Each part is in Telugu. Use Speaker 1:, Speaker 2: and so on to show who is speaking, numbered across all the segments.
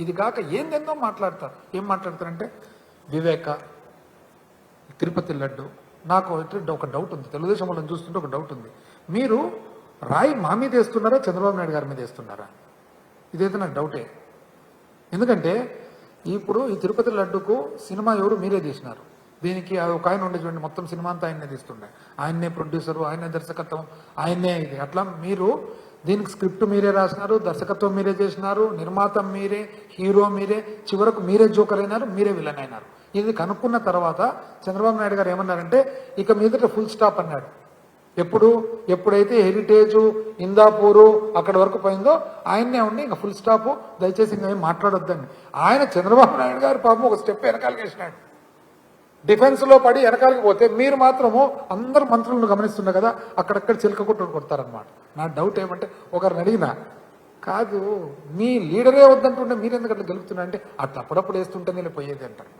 Speaker 1: ఇది కాక ఏందెందో మాట్లాడతారు. ఏం మాట్లాడతారంటే వివేక, తిరుపతి లడ్డు. నాకు ఒక డౌట్ ఉంది, తెలుగుదేశం వాళ్ళని చూస్తుంటే ఒక డౌట్ ఉంది. మీరు రాయి మా మీద వేస్తున్నారా, చంద్రబాబు నాయుడు గారి మీద వేస్తున్నారా? ఇదైతే నాకు డౌటే. ఎందుకంటే ఇప్పుడు ఈ తిరుపతి లడ్డుకు సినిమా ఎవరు మీరే తీసినారు. దీనికి ఒక ఆయన ఉండే చూడండి, మొత్తం సినిమా అంతా ఆయన్నే తీస్తుండే, ఆయన్నే ప్రొడ్యూసరు, ఆయన్నే దర్శకత్వం, ఆయన్నే ఇది. అట్లా మీరు దీనికి స్క్రిప్ట్ మీరే రాసినారు, దర్శకత్వం మీరే చేసినారు, నిర్మాత మీరే, హీరో మీరే, చివరకు మీరే జోకర్ అయినారు, మీరే విలన్ అయినారు. ఇది కనుక్కున్న తర్వాత చంద్రబాబు నాయుడు గారు ఏమన్నారంటే ఇక మీదట ఫుల్ స్టాప్ అన్నాడు. ఎప్పుడైతే హెరిటేజు, ఇందాపూరు అక్కడి వరకు పోయిందో ఆయన్నే ఉండి ఇంకా ఫుల్ స్టాప్, దయచేసి ఇంకా ఏం మాట్లాడొద్దండి. ఆయన చంద్రబాబు నాయుడు గారు పాపం ఒక స్టెప్ వెనకాలకి వేసినాడు. డిఫెన్స్లో పడి వెనకాలకి పోతే మీరు మాత్రము అందరు మంత్రులను గమనిస్తున్నారు కదా, అక్కడక్కడ చిలక కొట్టుడు కొడతారనమాట. నా డౌట్ ఏమంటే ఒకరిని అడిగినా కాదు మీ లీడరే వద్దంటుంటే మీరు ఎందుకు అట్లా గెలుపుతున్నా అంటే అట్లా అప్పుడప్పుడు వేస్తుంటే నేను పోయేది అంటారు.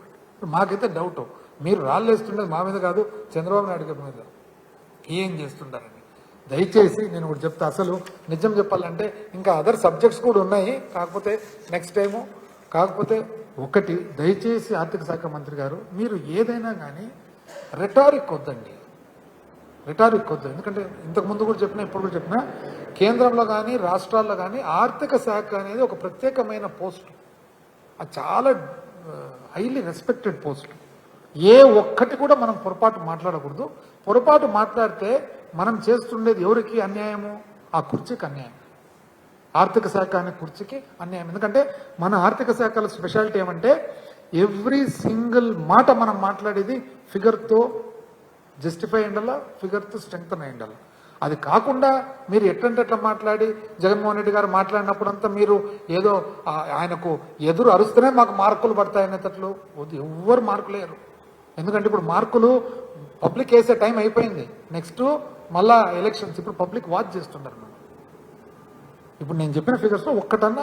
Speaker 1: మాకైతే డౌట్, మీరు రాళ్ళు వేస్తుండేది మా మీద కాదు, చంద్రబాబు నాయుడు గారి మీద. ఏం చేస్తుంటారని దయచేసి నేను ఒకటి చెప్తా. అసలు నిజం చెప్పాలంటే ఇంకా అదర్ సబ్జెక్ట్స్ కూడా ఉన్నాయి, కాకపోతే నెక్స్ట్ టైము. కాకపోతే ఒకటి దయచేసి ఆర్థిక శాఖ మంత్రి గారు, మీరు ఏదైనా కానీ రెటారిక్ వద్దండి, రెటారిక్ వద్దు. ఎందుకంటే ఇంతకుముందు కూడా చెప్పినా, ఇప్పుడు కూడా చెప్పినా, కేంద్రంలో కానీ రాష్ట్రాల్లో కానీ ఆర్థిక శాఖ అనేది ఒక ప్రత్యేకమైన పోస్ట్. అది చాలా హైలీ రెస్పెక్టెడ్ పోస్ట్. ఏ ఒక్కటి కూడా మనం పొరపాటు మాట్లాడకూడదు. పొరపాటు మాట్లాడితే మనం చేస్తుండేది ఎవరికి అన్యాయము? ఆ కుర్చీకి అన్యాయం, ఆర్థిక శాఖ అనే కుర్చీకి అన్యాయం. ఎందుకంటే మన ఆర్థిక శాఖల స్పెషాలిటీ ఏమంటే ఎవ్రీ సింగిల్ మాట మనం మాట్లాడేది ఫిగర్తో జస్టిఫై అయ్యిండాలా, ఫిగర్తో స్ట్రెంగ్తన్ అయ్యిండాలా. అది కాకుండా మీరు ఎట్లా మాట్లాడి జగన్మోహన్ రెడ్డి గారు మాట్లాడినప్పుడంతా మీరు ఏదో ఆయనకు ఎదురు అరుస్తూనే మాకు మార్కులు పడతాయి అనేటట్లు ఎవ్వరు మార్కులు లేరు. ఎందుకంటే ఇప్పుడు మార్కులు పబ్లిక్ వేసే టైం అయిపోయింది. నెక్స్ట్ మళ్ళా ఎలక్షన్స్, ఇప్పుడు పబ్లిక్ వాచ్ చేస్తున్నారు. ఇప్పుడు నేను చెప్పిన ఫిగర్స్లో ఒక్కటన్నా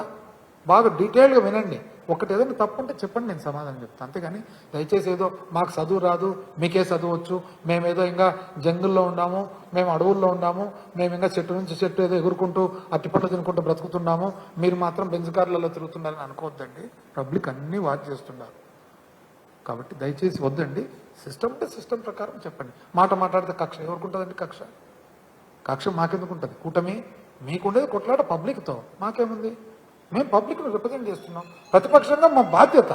Speaker 1: బాగా డీటెయిల్గా వినండి. ఒకటి ఏదైనా తప్పు ఉంటే చెప్పండి, నేను సమాధానం చెప్తాను. అంతేగాని దయచేసి ఏదో మాకు చదువు రాదు, మీకే చదువచ్చు, మేమేదో ఇంకా జంగుల్లో ఉన్నాము, మేము అడవుల్లో ఉన్నాము, మేము ఇంకా చెట్టు నుంచి చెట్టు ఏదో ఎగురుకుంటూ అట్టిపండ్లు తినుకుంటూ బ్రతుకుతున్నాము, మీరు మాత్రం బెంచ్ కార్లలో తిరుగుతున్నారని అనుకోవద్దండి. పబ్లిక్ అన్నీ వాచ్ చేస్తున్నారు కాబట్టి దయచేసి వద్దండి. సిస్టమ్ అంటే సిస్టమ్ ప్రకారం చెప్పండి. మాట్లాడితే కక్ష ఎవరికి ఉంటుందండి? కక్ష మాకెందుకు ఉంటుంది? కూటమి మీకుండేది కొట్లాట పబ్లిక్తో, మాకేముంది? మేము పబ్లిక్ను రిప్రజెంట్ చేస్తున్నాం. ప్రతిపక్షంగా మా బాధ్యత,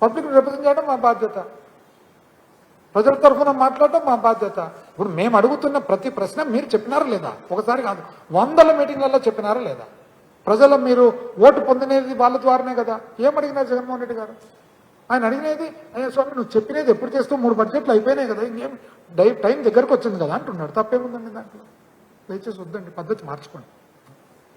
Speaker 1: పబ్లిక్ను రిప్రజెంట్ చేయడం మా బాధ్యత, ప్రజల తరఫున మాట్లాడటం మా బాధ్యత. ఇప్పుడు మేము అడుగుతున్న ప్రతి ప్రశ్న మీరు చెప్పినారా లేదా? ఒకసారి కాదు, 100 మీటింగ్లలో చెప్పినారా లేదా? ప్రజలు మీరు ఓటు పొందినది వాళ్ళ ద్వారానే కదా. ఏం అడిగినారు జగన్మోహన్ రెడ్డి గారు? ఆయన అడిగినది, అయ్యా స్వామి నువ్వు చెప్పినది ఎప్పుడు చేస్తూ 3 బడ్జెట్లు అయిపోయినాయి కదా, ఇంకేం టైం దగ్గరకు వచ్చింది కదా అంటున్నాడు. తప్పేముందండి దాంట్లో? దయచేసి వద్దండి, పద్ధతి మార్చుకోండి.